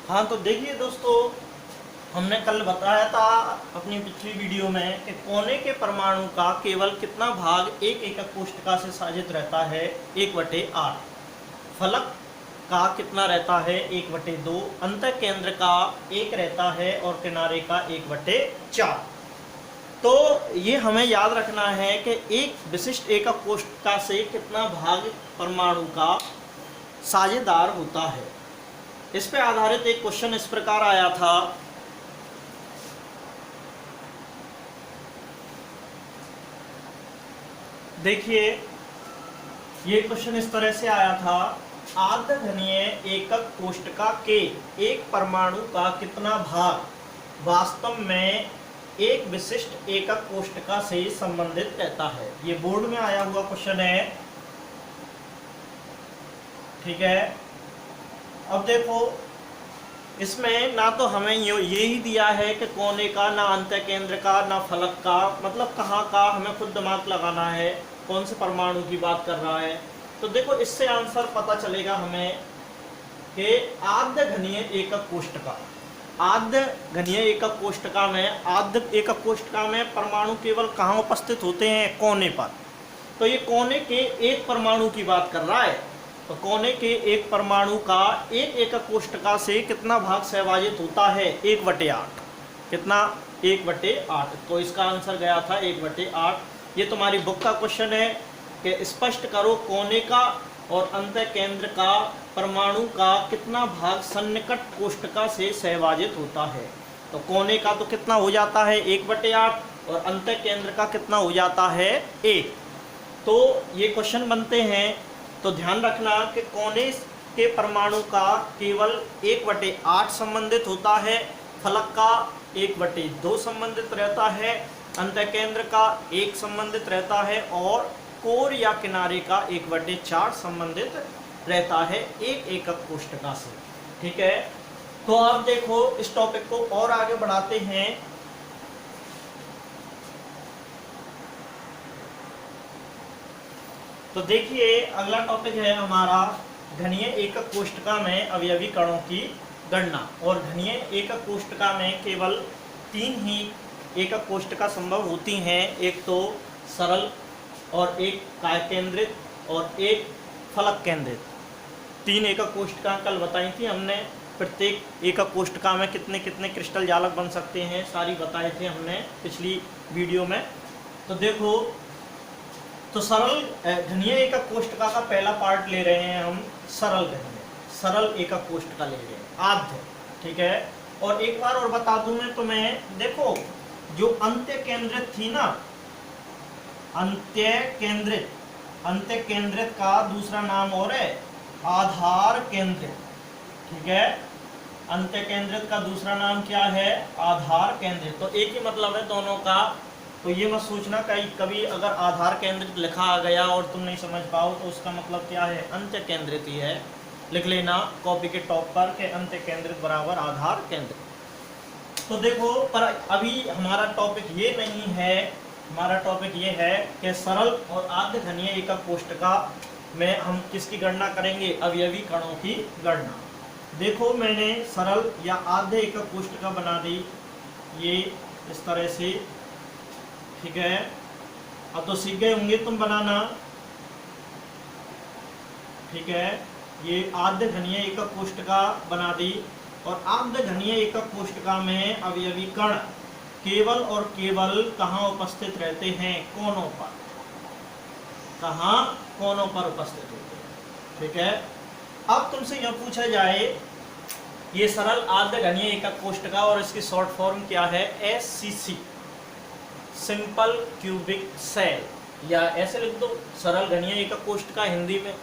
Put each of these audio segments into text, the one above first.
हाँ तो देखिए दोस्तों, हमने कल बताया था अपनी पिछली वीडियो में कि कोने के परमाणु का केवल कितना भाग एक एकक कोष्ठिका से साजित रहता है, 1/8। फलक का कितना रहता है, 1/2। अंतः केंद्र का 1 रहता है और किनारे का 1/4। तो ये हमें याद रखना है कि एक विशिष्ट एकक कोष्ठिका से कितना भाग परमाणु का साझेदार होता है। इस पे आधारित एक क्वेश्चन इस प्रकार आया था। देखिए, ये क्वेश्चन इस तरह से आया था, आद्य घनीय एकक कोष्ठिका के एक परमाणु का कितना भाग वास्तव में एक विशिष्ट एकक कोष्ठिका से संबंधित रहता है। ये बोर्ड में आया हुआ क्वेश्चन है, ठीक है। अब देखो, इसमें ना तो हमें ये ही दिया है कि कोने का, ना अंतः केंद्र का, ना फलक का, मतलब कहाँ का हमें खुद दिमाग लगाना है, कौन से परमाणु की बात कर रहा है। तो देखो, इससे आंसर पता चलेगा हमें कि आद्य घनीय एकक कोष्ठिका, आद्य घनीय एकक कोष्ठिका में, आद्य एकक कोष्ठिका में परमाणु केवल कहाँ उपस्थित होते हैं, कोने पर। तो ये कोने के एक परमाणु की बात कर रहा है। तो कोने के एक परमाणु का एक एकक कोष्ठिका से कितना भाग सहभाजित होता है, 1/8। कितना, 1/8। तो इसका आंसर गया था 1/8। ये तुम्हारी बुक का क्वेश्चन है कि स्पष्ट करो कोने का और अंतः केंद्र का परमाणु का कितना भाग सन्निकट कोष्ठिका से सहभाजित होता है। तो कोने का तो कितना हो जाता है, 1/8, और अंतः केंद्र का कितना हो जाता है, 1। तो ये क्वेश्चन बनते हैं। तो ध्यान रखना कि कोने के परमाणु का केवल 1/8 संबंधित होता है, फलक का 1/2 संबंधित रहता है, अंतः केंद्र का 1 संबंधित रहता है, और कोर या किनारे का 1/4 संबंधित रहता है एक एकक कोष्ठिका से। ठीक है, तो अब देखो, इस टॉपिक को और आगे बढ़ाते हैं। तो देखिए, अगला टॉपिक है हमारा घनीय एकक कोष्ठिका में अवयवी कणों की गणना। और घनीय एकक कोष्ठिका में केवल 3 ही एकक कोष्ठिका संभव होती हैं, एक तो सरल, और एक काय केंद्रित, और एक फलक केंद्रित। 3 एकक कोष्ठिका कल बताई थी हमने। प्रत्येक एकक कोष्ठिका में कितने कितने क्रिस्टल जालक बन सकते हैं, सारी बताए थे हमने पिछली वीडियो में। तो देखो, तो सरल घनीय एकक कोष्ठिका का पहला पार्ट ले रहे हैं हम, सरल घनीय, सरल एकक कोष्ठिका ले रहे हैं, आद्य। ठीक है, और एक बार और बता दूं मैं तुम्हें, देखो जो अंत्य केंद्रित थी ना, अंत्य केंद्रित का दूसरा नाम और है आधार केंद्रित। ठीक है, अंत्य केंद्रित का दूसरा नाम क्या है, आधार केंद्रित। तो एक ही मतलब है दोनों का। तो ये मत सोचना कभी अगर आधार केंद्रित लिखा आ गया और तुम नहीं समझ पाओ तो उसका मतलब क्या है, अंत्य केंद्रित ही है। लिख लेना कॉपी के टॉप पर कि अंत्य केंद्रित बराबर आधार केंद्रित। तो देखो, पर अभी हमारा टॉपिक ये नहीं है, हमारा टॉपिक ये है कि सरल और आद्य घनीय एकक कोष्ठिका में हम किसकी गणना करेंगे, अवयवी कणों की गणना। देखो, मैंने सरल या आद्य एकक कोष्ठिका बना दी, ये इस तरह से। ठीक है, अब तो सीख गए होंगे तुम बनाना। ठीक है, ये आद्य घनीय एकक कोष्ठिका बना दी। और आद्य घनीय एकक कोष्ठिका में अवयवी कण केवल और केवल कहाँ उपस्थित रहते हैं, कोनों पर। कहाँ, कोनों पर उपस्थित होते हैं। ठीक है, अब तुमसे यह पूछा जाए, ये सरल आद्य घनीय एकक कोष्ठिका और इसकी शॉर्ट फॉर्म क्या है, SCC, सिंपल क्यूबिक सेल, या ऐसे लिख दो सरल घनीय एकक कोष्ठिका, हिंदी में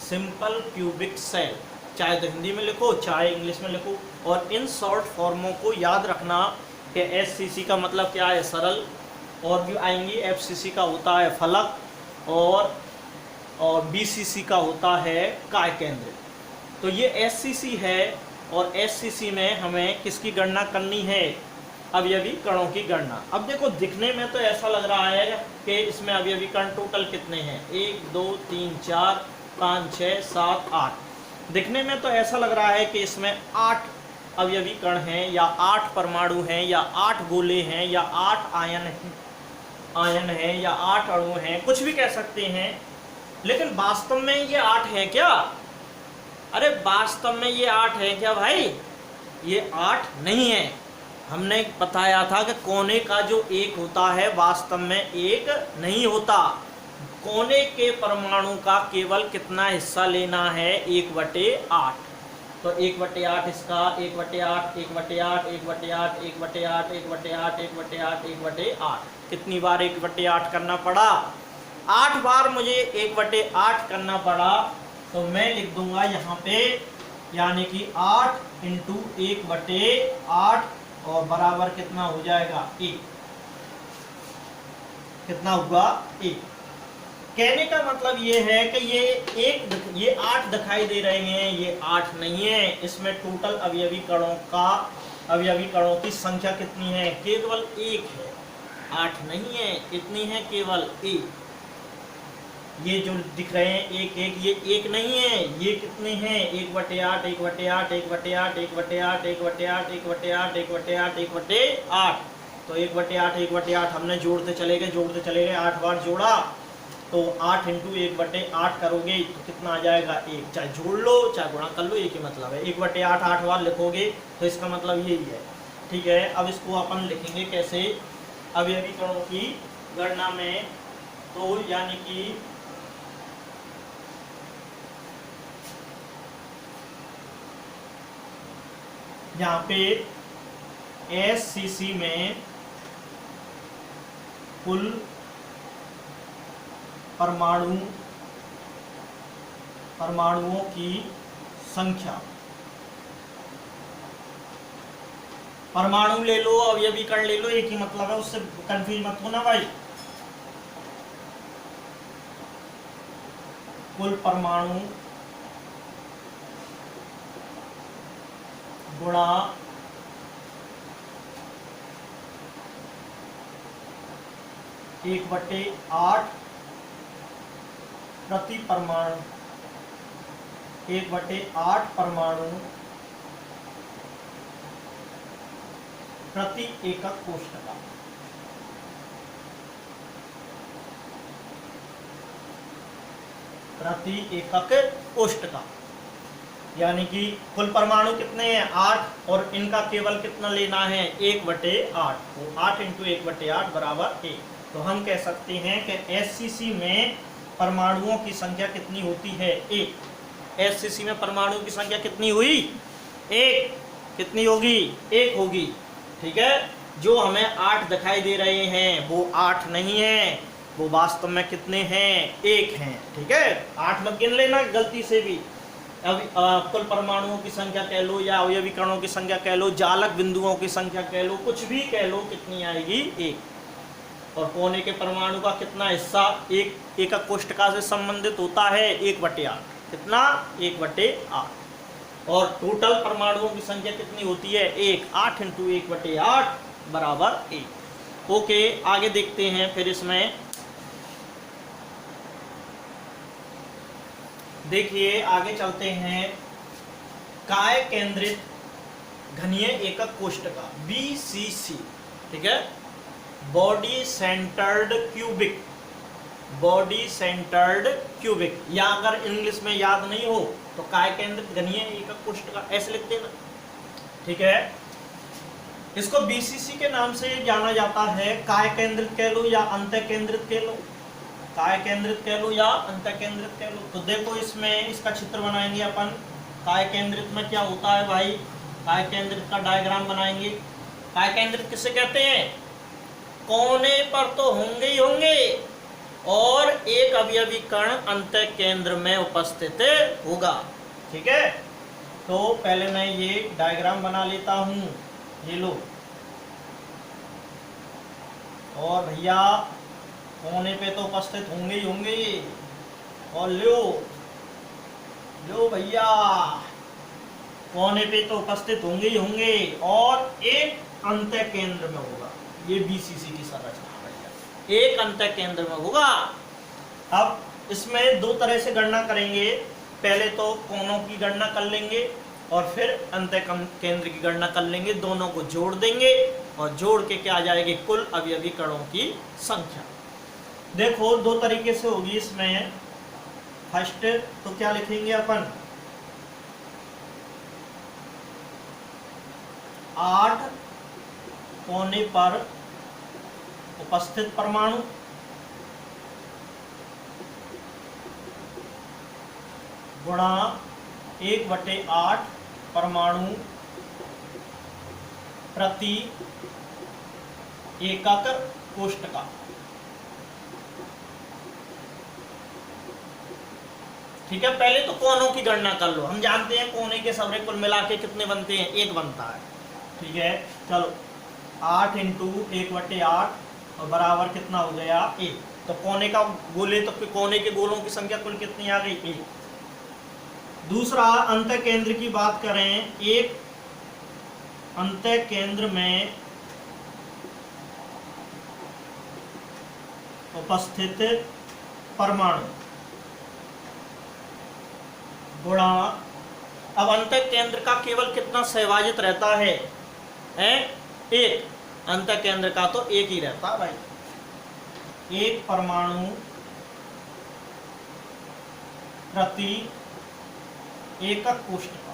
सिंपल क्यूबिक सेल। चाहे तो हिंदी में लिखो, चाहे इंग्लिश में लिखो। और इन शॉर्ट फॉर्मों को याद रखना कि SCC का मतलब क्या है, सरल, और जो आएंगी FCC का होता है फलक, और BCC का होता है काय केंद्रित। तो ये SCC है, और SCC में हमें किसकी गणना करनी है, अवयवी कणों की गणना। अब देखो, दिखने में तो ऐसा लग रहा है कि इसमें अवयवी कण टोटल कितने हैं, 1 2 3 4 5 6 7 8। दिखने में तो ऐसा लग रहा है कि इसमें 8 अवयवी कण हैं या 8 परमाणु हैं या 8 गोले हैं या 8 आयन है या 8 अणु हैं, कुछ भी कह सकते हैं, लेकिन वास्तव में ये 8 है क्या? अरे वास्तव में ये 8 है क्या भाई? ये 8 नहीं है। हमने बताया था कि कोने का जो एक होता है वास्तव में एक नहीं होता। कोने के परमाणु का केवल कितना हिस्सा लेना है? 1/8। तो 1/8 इसका, 1/8, 1/8, 1/8, 1/8, 1/8, 1/8, 1/8। कितनी बार 1/8 करना पड़ा? 8 बार मुझे 1/8 करना पड़ा। तो मैं लिख दूंगा यहाँ पे, यानी कि 8 × 1/8 और बराबर कितना हो जाएगा? 1। कितना हुआ? 1। कहने का मतलब ये है कि ये 8 दिखाई दे रहे हैं, ये 8 नहीं है। इसमें टोटल अवयवी कणों की संख्या कितनी है? केवल 1 है, 8 नहीं है, इतनी है केवल 1। ये जो दिख रहे हैं 1 1, ये 1 नहीं है, ये कितने हैं? 1/8, 1/8, 1/8, 1/8, 1/8, 1/8, 1/8, 1/8। तो 1/8, 1/8 हमने जोड़ते चले गए, 8 बार जोड़ा तो 8 × 1/8 करोगे तो कितना आ जाएगा? 1। चाहे जोड़ लो चाहे गुणा कर लो, एक ही मतलब है। 1/8 8 बार लिखोगे तो इसका मतलब यही है। ठीक है, अब इसको अपन लिखेंगे कैसे? अवयवी कणों की गणना में, तो यानी कि यहाँ पे SCC में कुल परमाणुओं की संख्या, परमाणु ले लो अवयवी कण ले लो, एक ही मतलब है, उससे कंफ्यूज मत होना भाई। कुल परमाणु गुणा एक बटे 8 प्रति परमाणु, 1/8 परमाणु प्रति एकक कोष्ठक। प्रति एकक कोष्ठक, यानी कि कुल परमाणु कितने हैं? 8, और इनका केवल कितना लेना है? 1/8। तो 8 × 1/8 बराबर 1। तो हम कह सकते हैं कि SCC में परमाणुओं की संख्या कितनी होती है? 1। SCC में परमाणुओं की संख्या कितनी हुई? 1। कितनी होगी? 1 होगी। ठीक है, जो हमें 8 दिखाई दे रहे हैं वो 8 नहीं है, वो वास्तव में कितने हैं? 1 हैं। ठीक है, 8 मत गिन लेना गलती से भी। अब कुल परमाणुओं की संख्या कह लो या अवयवी कणों की संख्या कह लो, जालक बिंदुओं की संख्या कह लो, कुछ भी कह लो, कितनी आएगी? 1। और कोने के परमाणु का कितना हिस्सा एक एकक कोष्ठक से संबंधित होता है? 1/8। कितना? 1/8। और टोटल परमाणुओं की संख्या कितनी होती है? 1। 8 × 1/8 बराबर 1। ओके, आगे देखते हैं। फिर इसमें देखिए, आगे चलते हैं। काय केंद्रित घनीय एकक कोष्ठक, BCC। ठीक है, बॉडी सेंटर्ड क्यूबिक, या अगर इंग्लिश में याद नहीं हो तो काय केंद्रित घनीय एकक कोष्ठक ऐसे लिख देना। ठीक है, इसको BCC के नाम से जाना जाता है। काय केंद्रित कह लो या अंतः केंद्रित कह लो, काय केंद्रित कह लो या अंतः केंद्रित कह लो। तो देखो, इसमें इसका चित्र बनाएंगे अपन। काय केंद्रित में क्या होता है भाई? काय केंद्रित का डायग्राम बनाएंगे। काय केंद्रित किसे कहते हैं? कोने पर तो होंगे ही होंगे, और एक अवयवी कण अंतः केंद्र में उपस्थित होगा। ठीक है, तो पहले मैं ये डायग्राम बना लेता हूं, ये लो। और भैया कोने पे तो उपस्थित होंगे ही होंगे, और लो भैया, कोने पे तो उपस्थित होंगे ही होंगे, और एक अंतः केंद्र में होगा। ये BCC की संरचना है, एक अंतः केंद्र में होगा। अब इसमें दो तरह से गणना करेंगे। पहले तो कोनों की गणना कर लेंगे, और फिर अंतः केंद्र की गणना कर लेंगे, दोनों को जोड़ देंगे और जोड़ के क्या आ जाएगी, कुल अवयवी कणों की संख्या। देखो दो तरीके से होगी इसमें। फर्स्ट तो क्या लिखेंगे अपन, 8 कोने पर उपस्थित परमाणु गुणा 1/8 परमाणु प्रति एकक कोष्ठक। ठीक है, पहले तो कोनों की गणना कर लो। हम जानते हैं कोने के सबरे कुल मिला के कितने बनते हैं, 1 बनता है। ठीक है, चलो 8 × 1/8 और बराबर कितना हो गया, 1। तो कोने का बोले तो कोने के गोलों की संख्या कुल कितनी आ गई, 1। दूसरा अंतः केंद्र की बात करें, एक अंतः केंद्र में उपस्थित परमाणु गुणा, अब अंतः केंद्र का केवल कितना सहभाजित रहता है, 1। अंतः केंद्र का तो 1 ही रहता भाई। 1 परमाणु प्रति एकक कोष्ठक।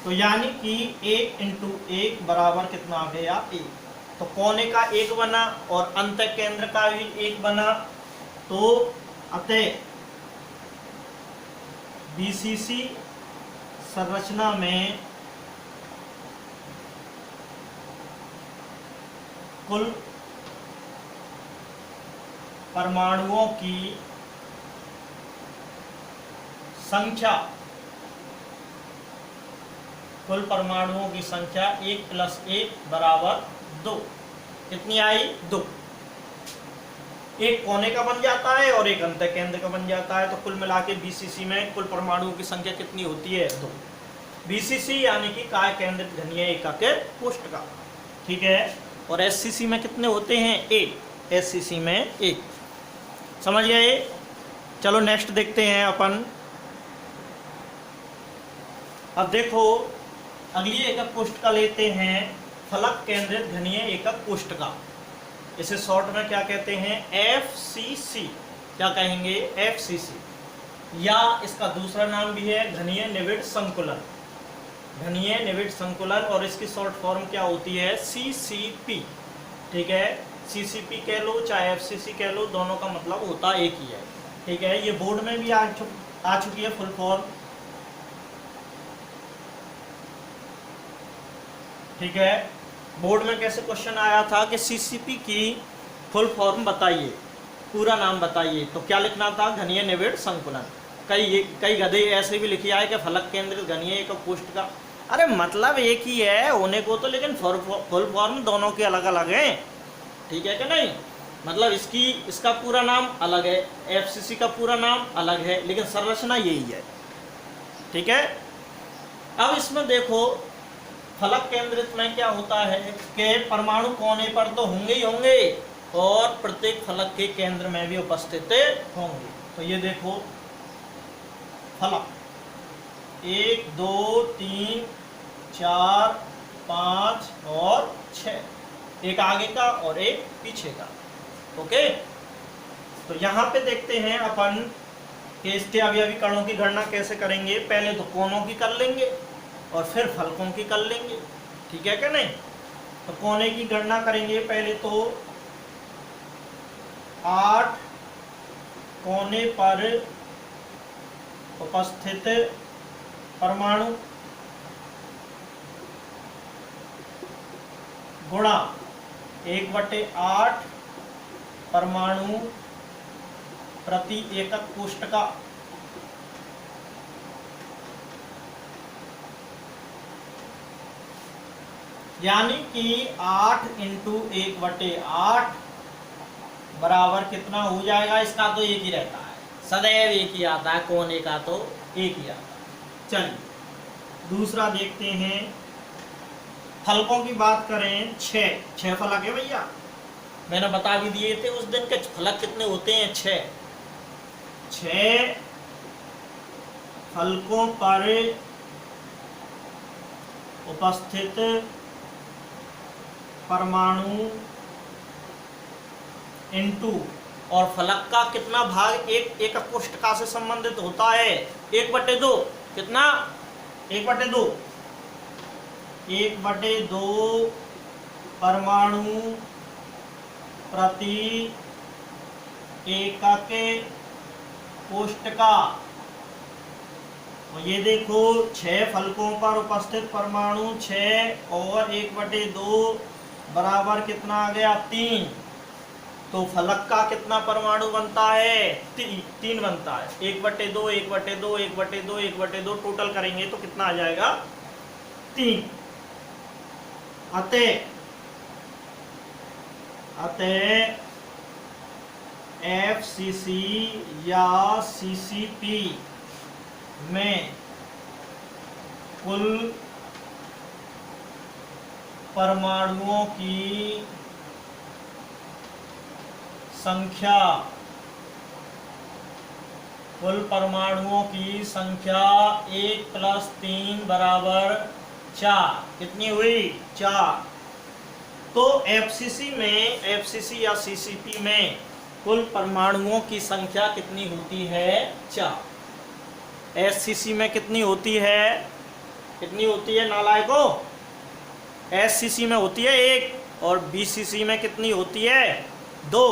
तो यानी कि 1 × 1 बराबर कितना आ गया, 1। तो कोने का 1 बना और अंतः केंद्र का भी 1 बना। तो अतः बीसीसी संरचना में कुल परमाणुओं की संख्या, कुल परमाणुओं की संख्या 1 + 1 बराबर 2। कितनी आई, 2। एक कोने का बन जाता है और एक अंतः केंद्र का बन जाता है। तो कुल मिला के बीसीसी में कुल परमाणुओं की संख्या कितनी होती है, 2। बीसीसी यानी कि काय केंद्रित घनीय एकक कोष्ठक। ठीक है, और एससीसी में कितने होते हैं, 1। एससीसी में 1। समझ गए। चलो नेक्स्ट देखते हैं अपन। अब देखो अगली एकक कोष्ठक लेते हैं, फलक केंद्रित घनीय एकक कोष्ठक। इसे शॉर्ट में क्या कहते हैं, एफसीसी। क्या कहेंगे, एफसीसी। या इसका दूसरा नाम भी है घनीय निविड़ संकुलन, घनीय निविड़ संकुलन। और इसकी शॉर्ट फॉर्म क्या होती है, सीसीपी। ठीक है, सीसीपी कह लो चाहे एफसीसी कह लो, दोनों का मतलब होता एक ही है। ठीक है, ये बोर्ड में भी आ चुकी है फुल फॉर्म। ठीक है, बोर्ड में कैसे क्वेश्चन आया था कि सीसीपी की फुल फॉर्म बताइए, पूरा नाम बताइए। तो क्या लिखना था, घनीय निविड़ संकुलन। कई गधे ऐसे भी लिखे आए कि फलक केंद्रित घनीय एकक कोष्ठक। अरे मतलब एक ही है होने को तो, लेकिन फुल फॉर्म दोनों के अलग अलग हैं। ठीक है कि नहीं, मतलब इसका पूरा नाम अलग है, एफसीसी का पूरा नाम अलग है, लेकिन संरचना यही है। ठीक है, अब इसमें देखो फलक केंद्रित में क्या होता है कि परमाणु कोने पर तो होंगे ही होंगे और प्रत्येक फलक के केंद्र में भी उपस्थित होंगे। तो ये देखो फलक 1 2 3 4 5 और 6, एक आगे का और एक पीछे का। ओके, तो यहाँ पे देखते हैं अपन कि इसके अवयवी कणों की गणना कैसे करेंगे। पहले तो कोनों की कर लेंगे और फिर फलकों की कर लेंगे। ठीक है क्या नहीं। तो कोने की गणना करेंगे पहले तो 8 कोने पर उपस्थित परमाणु गुणा 1/8 परमाणु प्रति एकक कोष्ठक। यानी कि 8 × 1/8 बराबर कितना हो जाएगा, इसका तो एक ही रहता है, सदैव एक ही आता है, कोने का तो एक ही आता है। चलिए दूसरा देखते हैं, फलकों की बात करें 6 फलक है भैया, मैंने बता भी दिए थे उस दिन के फलक कितने होते हैं, 6। 6 फलकों पर उपस्थित परमाणु इनटू, और फलक का कितना भाग एक कोष्ठका से संबंधित होता है, 1/2। कितना? 1/2। 1/2 परमाणु प्रति एकक कोष्ठका। और ये देखो 6 फलकों पर उपस्थित परमाणु 6 और 1/2 बराबर कितना आ गया? 3। तो फलक का कितना परमाणु बनता है? 3 बनता है। 1/2 1/2 1/2 1/2 टोटल करेंगे तो कितना आ जाएगा? 3। अतः FCC या CCP में कुल परमाणुओं की संख्या 1 + 3 बराबर 4। कितनी हुई? 4। तो FCC या CCP में कुल परमाणुओं की संख्या कितनी होती है? 4। SCC में कितनी होती है? कितनी होती है नालायकों? SCC में होती है 1 और BCC में कितनी होती है? 2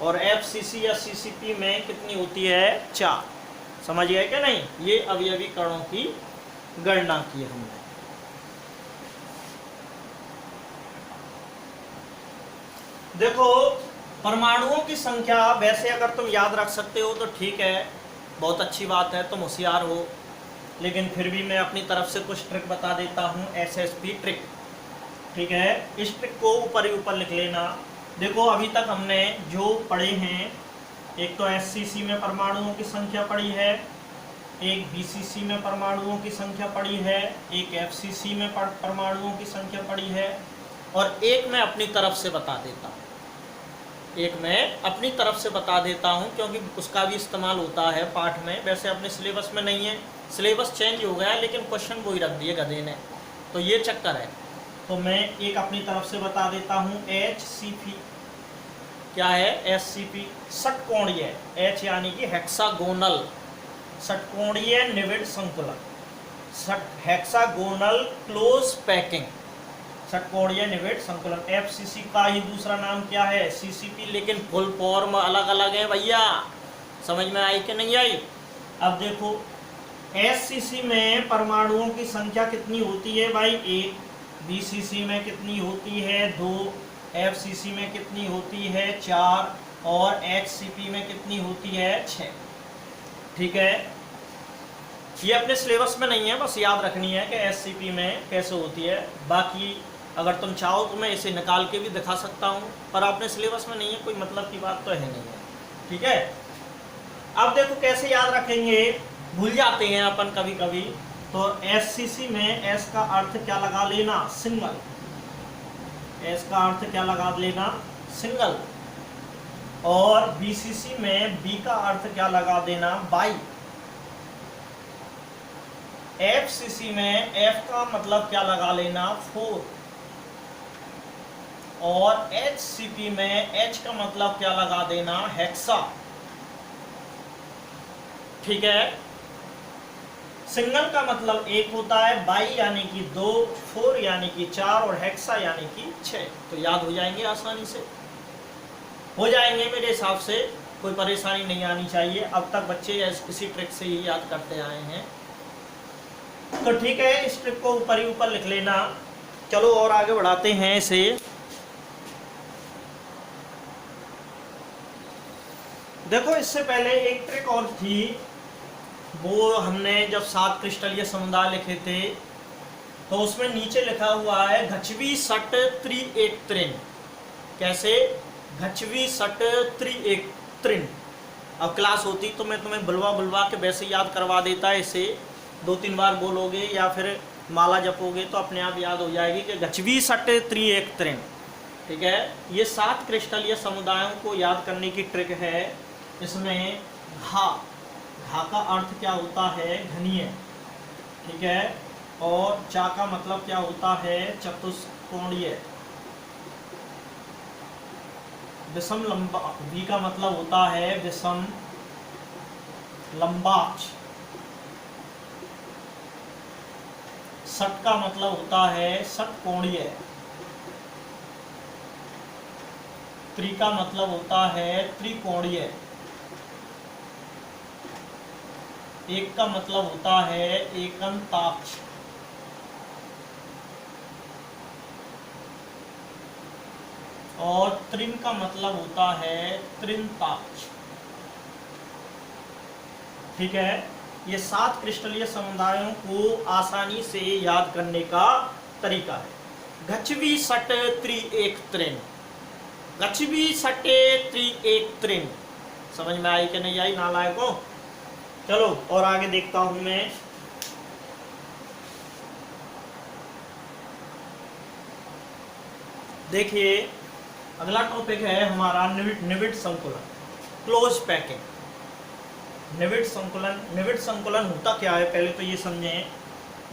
और FCC या CCP में कितनी होती है? 4। समझ गए क्या नहीं? ये अवयवी कणों की गणना की हमने। देखो परमाणुओं की संख्या वैसे अगर तुम याद रख सकते हो तो ठीक है, बहुत अच्छी बात है, तुम होशियार हो। लेकिन फिर भी मैं अपनी तरफ से कुछ ट्रिक बता देता हूँ, SSP ट्रिक। ठीक है, इस ट्रिक को ऊपर ही ऊपर लिख लेना। देखो अभी तक हमने जो पढ़े हैं, एक तो SCC में परमाणुओं की संख्या पढ़ी है, एक BCC में परमाणुओं की संख्या पढ़ी है, एक FCC में परमाणुओं की संख्या पढ़ी है, और एक मैं अपनी तरफ से बता देता हूँ। क्योंकि उसका भी इस्तेमाल होता है पाठ में। वैसे अपने सिलेबस में नहीं है, सिलेबस चेंज हो गया, लेकिन क्वेश्चन वो ही रख दिए गधे ने, तो ये चक्कर है। तो मैं एक अपनी तरफ से बता देता हूँ। HCP क्या है? SCP षटकोणीय, H यानी कि हेक्सागोनल, षटकोणीय निविड़ संकुलन, हेक्सागोनल क्लोज पैकिंग, षटकोणीय निविड़ संकुलन। FCC का ही दूसरा नाम क्या है? CCP, लेकिन फुल फॉर्म अलग अलग है भैया। समझ में आई कि नहीं आई? अब देखो SCC में परमाणुओं की संख्या कितनी होती है भाई? 1। BCC में कितनी होती है? 2। FCC में कितनी होती है? 4। और HCP में कितनी होती है? 6। ठीक है, ये अपने सिलेबस में नहीं है, बस याद रखनी है कि SCP में कैसे होती है। बाकी अगर तुम चाहो तो मैं इसे निकाल के भी दिखा सकता हूँ, पर अपने सिलेबस में नहीं है, कोई मतलब की बात तो है नहीं है। ठीक है, अब देखो कैसे याद रखेंगे, भूल जाते हैं अपन कभी कभी। तो SCC में S का अर्थ क्या लगा लेना? सिंगल। S का अर्थ क्या लगा लेना? सिंगल। और BCC में B का अर्थ क्या लगा देना? बाई। FCC में F का मतलब क्या लगा लेना? 4। और HCP में H का मतलब क्या लगा देना? हेक्सा। ठीक है, सिंगल का मतलब 1 होता है, बाई यानी कि 2, 4 यानी कि 4 और हेक्सा यानी कि 6। तो याद हो जाएंगे, आसानी से हो जाएंगे मेरे हिसाब से, कोई परेशानी नहीं आनी चाहिए। अब तक बच्चे इसी ट्रिक से ही याद करते आए हैं। तो ठीक है, इस ट्रिक को ऊपर ही ऊपर लिख लेना। चलो और आगे बढ़ाते हैं इसे। देखो इससे पहले एक ट्रिक और थी, वो हमने जब 7 क्रिस्टलीय समुदाय लिखे थे तो उसमें नीचे लिखा हुआ है घचवी सट त्रि-एक त्रिन। कैसे? घचवी सट त्रि-एक त्रिन। अब क्लास होती तो मैं तुम्हें बुलवा के वैसे याद करवा देता है। इसे 2-3 बार बोलोगे या फिर माला जपोगे तो अपने आप याद हो जाएगी कि घचवी सट त्रि-एक त्रिन। ठीक है, ये 7 क्रिस्टलीय समुदायों को याद करने की ट्रिक है। इसमें घा, घा का अर्थ क्या होता है? घनीय, ठीक है। और चा का मतलब क्या होता है? चतुष्कोणीय। विषम लंबा, वी का मतलब होता है विषम लंबाक्ष। षट का मतलब होता है षटकोणीय। त्रि का मतलब होता है त्रिकोणीय। एक का मतलब होता है एकंताक्ष। और त्रिम का मतलब होता है त्रिंताक्ष, ठीक है। ये 7 क्रिस्टलीय समुदायों को आसानी से याद करने का तरीका है। गच्छवी सट त्रि एक त्रिन, गच्छवी सटे त्रि एक त्रिन। समझ में आई कि नहीं आई नालायकों? चलो और आगे देखता हूं मैं। देखिए अगला टॉपिक है हमारा निविड संकुलन, क्लोज पैकिंग। निविड संकुलन, निविड संकुलन होता क्या है पहले तो ये समझें।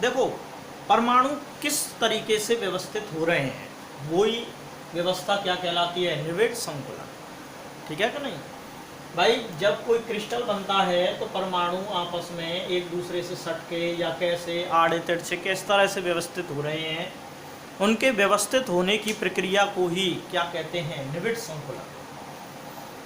देखो परमाणु किस तरीके से व्यवस्थित हो रहे हैं, वही व्यवस्था क्या कहलाती है? निविड संकुलन, ठीक है कि नहीं भाई? जब कोई क्रिस्टल बनता है तो परमाणु आपस में एक दूसरे से सटके या कैसे आड़े तिरछे किस तरह से व्यवस्थित हो रहे हैं, उनके व्यवस्थित होने की प्रक्रिया को ही क्या कहते हैं? निविड संकुलन।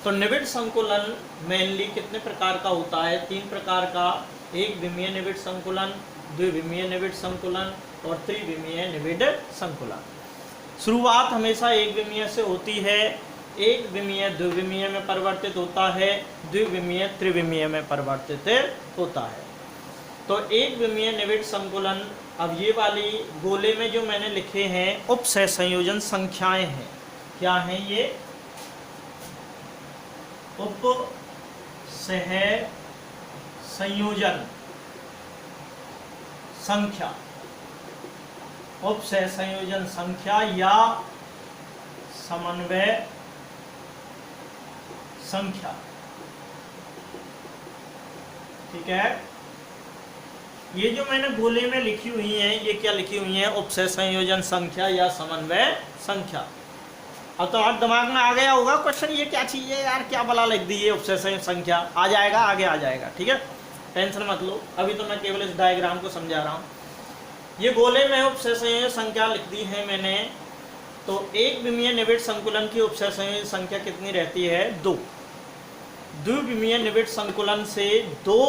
तो निविड संकुलन मेनली कितने प्रकार का होता है? 3 प्रकार का। एक विमीय निविड संकुलन, द्विविमीय निविड संकुलन और त्रिविमीय निविड संकुलन। शुरुआत हमेशा एक विमीय से होती है। एक विमीय द्विविमीय में परिवर्तित होता है, द्विविमीय त्रिविमीय में परिवर्तित होता है। तो एक विमीय निविड संकुलन, अब ये वाली गोले में जो मैंने लिखे हैं उपसह संयोजन संख्याएं हैं। क्या हैं ये? उपसह संयोजन संख्या, उपसह संयोजन संख्या या समन्वय संख्या, ठीक है। ये जो मैंने गोले में लिखी हुई है, ये क्या लिखी हुई है? उपसह संयोजन संख्या या समन्वय संख्या। अब तो आप दिमाग में आ गया होगा क्वेश्चन, ये क्या चीज है यार, क्या बला लिख दी है उपसह संयोजन संख्या? आ जाएगा, आगे आ जाएगा, ठीक है, टेंशन मत लो। अभी तो मैं केवल इस डायग्राम को समझा रहा हूँ। ये गोले में उपसह संयोजन संख्या लिख दी है मैंने। तो एक विमीय निविड संकुलन की उपसह संयोजन संख्या कितनी रहती है? 2। द्विविमीय निविड संकुलन से 2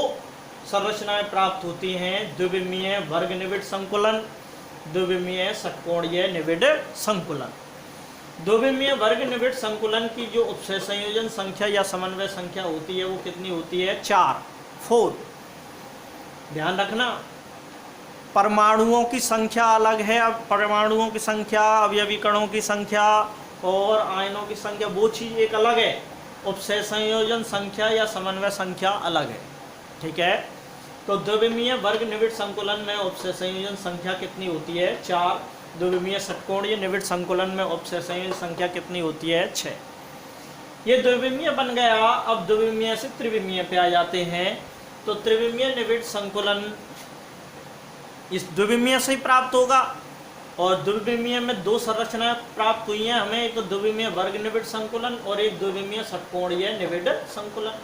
संरचनाएं प्राप्त होती हैं। द्विविमीय वर्ग निविड संकुलन, द्विविमीय षटकोणीय निविड संकुलन। द्विविमीय वर्ग निविड संकुलन की जो उपसह संयोजन संख्या या समन्वय संख्या होती है वो कितनी होती है? 4। ध्यान रखना, परमाणुओं की संख्या अलग है। अब परमाणुओं की संख्या, अवयवी कणों की संख्या और आयनों की संख्या, वो चीज़ एक अलग है। उपसह संयोजन संख्या या समन्वय संख्या अलग है, ठीक है। तो द्विविमीय वर्ग निविड संकुलन में उपसह संयोजन संख्या कितनी होती है? 4। द्विविमीय षटकोणीय निविड संकुलन में उपसह संयोजन संख्या कितनी होती है? 6। ये द्विविमीय बन गया। अब द्विविमीय से त्रिविमीय पे आ जाते हैं। तो त्रिविमीय निविड संकुलन इस द्विविमीय से ही प्राप्त होगा। और द्विविमीय में 2 संरचनाएं प्राप्त हुई हैं हमें, एक द्विविमीय वर्ग निविड संकुलन और एक द्विविमीय षटकोणीय निविड संकुलन।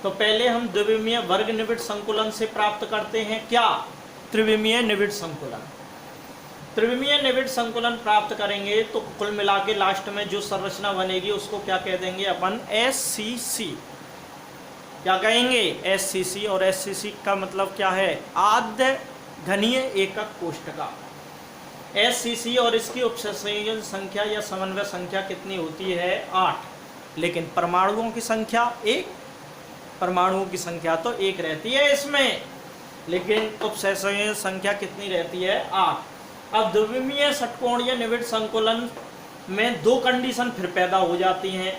तो पहले हम द्विविमीय वर्ग निविड संकुलन से प्राप्त करते हैं क्या? त्रिविमीय निविड संकुलन। त्रिविमीय निविड संकुलन प्राप्त करेंगे तो कुल मिला के लास्ट में जो संरचना बनेगी उसको क्या कह देंगे अपन? SCC। क्या कहेंगे? SCC। और SCC का मतलब क्या है? आद्य घनीय एकक कोष्ठका। SCC और इसकी उपसह संयोजन संख्या या समन्वय संख्या कितनी होती है? 8। लेकिन परमाणुओं की संख्या 1, परमाणुओं की संख्या तो 1 रहती है इसमें, लेकिन उपसह संयोजन संख्या कितनी रहती है? 8। अब द्विविमीय षटकोणीय निविड संकुलन में 2 कंडीशन फिर पैदा हो जाती हैं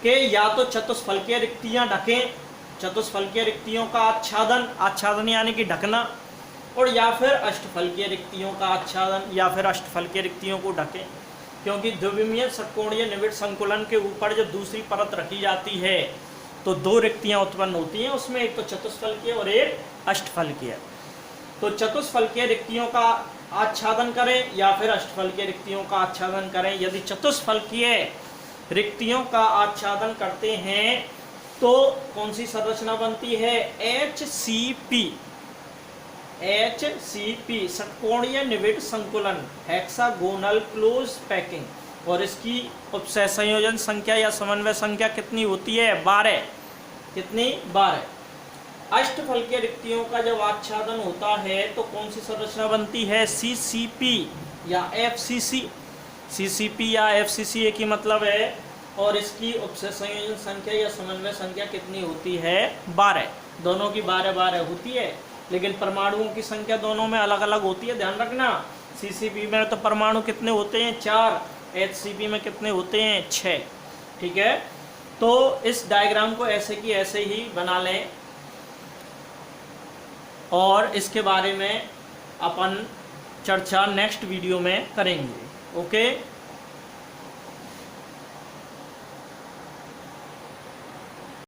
कि या तो चतुष्फलकीय रिक्तियां ढकें, चतुष्फलकीय रिक्तियों का आच्छादन, आच्छादन यानी कि ढकना, और या फिर अष्टफलकीय रिक्तियों का आच्छादन या फिर अष्टफलकीय रिक्तियों को ढकें। क्योंकि द्विविमीय षटकोणीय निविड संकुलन के ऊपर जो दूसरी परत रखी जाती है तो 2 रिक्तियां उत्पन्न होती हैं उसमें, एक तो चतुष्फलकीय और एक अष्टफलकीय। तो चतुष्फलकीय रिक्तियों का आच्छादन करें या फिर अष्टफलकीय रिक्तियों का आच्छादन करें। यदि चतुष्फलकीय रिक्तियों का आच्छादन करते हैं तो कौन सी संरचना बनती है? HCP षटकोणीय निविड़ संकुलन, हेक्सागोनल क्लोज पैकिंग। और इसकी उपसय संयोजन संख्या या समन्वय संख्या कितनी होती है? 12। कितनी? 12। अष्टफलकीय रिक्तियों का जब आच्छादन होता है तो कौन सी संरचना बनती है? CCP या FCC। CCP या FCC एक ही मतलब है। और इसकी उपसय संयोजन संख्या या समन्वय संख्या कितनी होती है? 12। दोनों की 12-12 होती है, लेकिन परमाणुओं की संख्या दोनों में अलग अलग होती है, ध्यान रखना। CCP में तो परमाणु कितने होते हैं? 4। HCP में कितने होते हैं? 6। ठीक है, तो इस डायग्राम को ऐसे की ऐसे ही बना लें और इसके बारे में अपन चर्चा नेक्स्ट वीडियो में करेंगे। ओके।